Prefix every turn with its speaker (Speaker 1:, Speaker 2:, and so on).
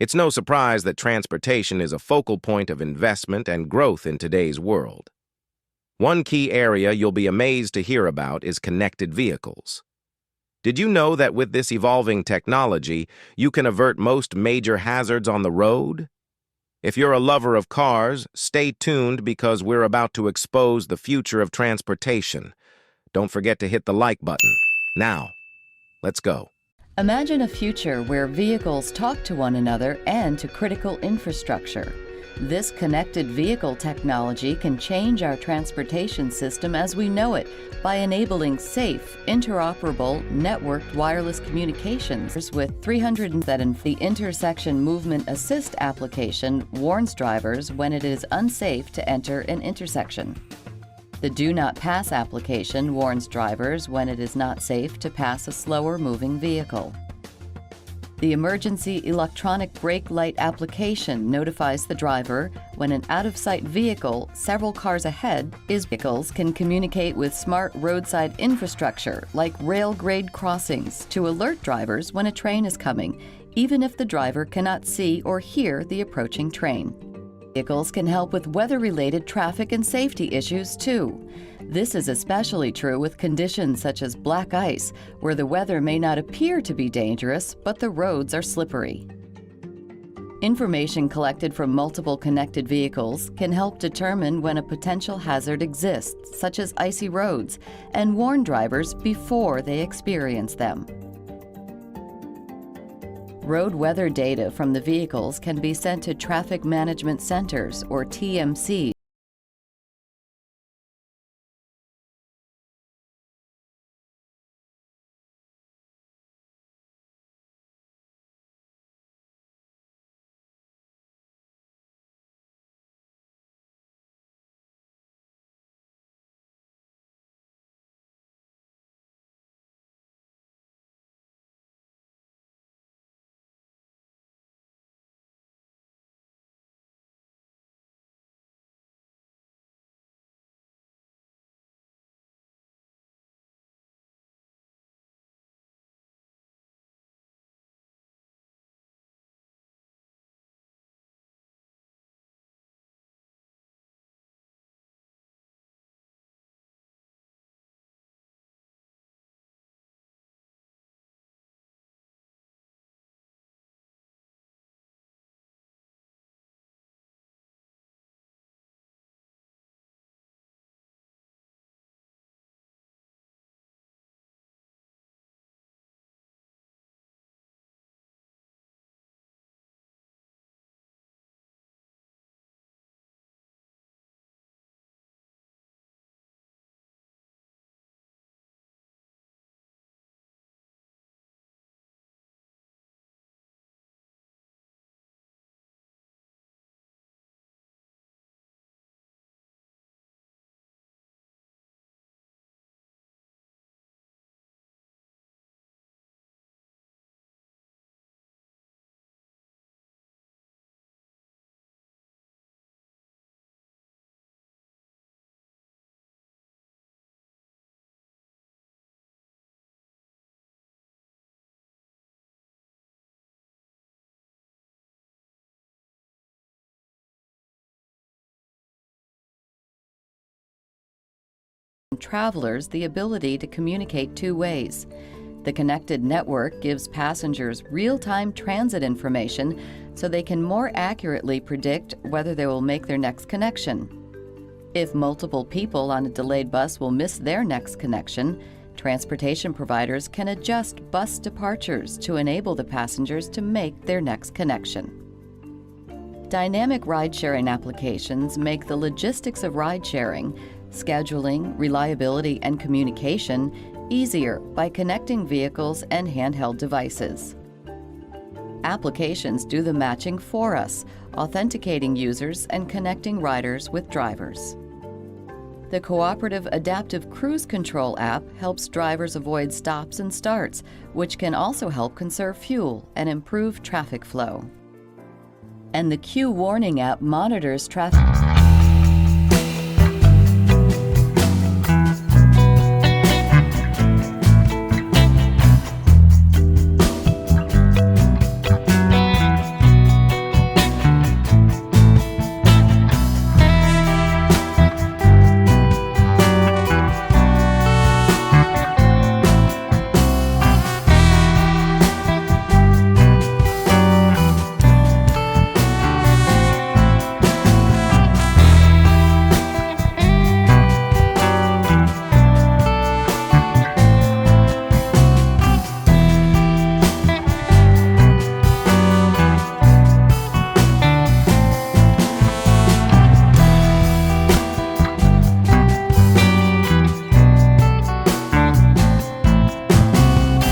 Speaker 1: It's no surprise that transportation is a focal point of investment and growth in today's world. One key area you'll be amazed to hear about is connected vehicles. Did you know that with this evolving technology, you can avert most major hazards on the road? If you're a lover of cars, stay tuned because we're about to expose the future of transportation. Don't forget to hit the like button. Now, let's go.
Speaker 2: Imagine a future where vehicles talk to one another and to critical infrastructure. This connected vehicle technology can change our transportation system as we know it by enabling safe, interoperable, networked wireless communications with 307. The intersection movement assist application warns drivers when it is unsafe to enter an intersection. The Do Not Pass application warns drivers when it is not safe to pass a slower moving vehicle. The Emergency Electronic Brake Light application notifies the driver when an out-of-sight vehicle several cars ahead is. Vehicles can communicate with smart roadside infrastructure like rail-grade crossings to alert drivers when a train is coming, even if the driver cannot see or hear the approaching train. Vehicles can help with weather-related traffic and safety issues too. This is especially true with conditions such as black ice, where the weather may not appear to be dangerous, but the roads are slippery. Information collected from multiple connected vehicles can help determine when a potential hazard exists, such as icy roads, and warn drivers before they experience them. Road weather data from the vehicles can be sent to Traffic Management Centers, or TMCs. Travelers the ability to communicate two ways. The connected network gives passengers real-time transit information so they can more accurately predict whether they will make their next connection. If multiple people on a delayed bus will miss their next connection, transportation providers can adjust bus departures to enable the passengers to make their next connection. Dynamic ride-sharing applications make the logistics of ride-sharing, scheduling, reliability, and communication easier by connecting vehicles and handheld devices. Applications do the matching for us, authenticating users and connecting riders with drivers. The Cooperative Adaptive Cruise Control app helps drivers avoid stops and starts, which can also help conserve fuel and improve traffic flow. And the Q Warning app monitors traffic.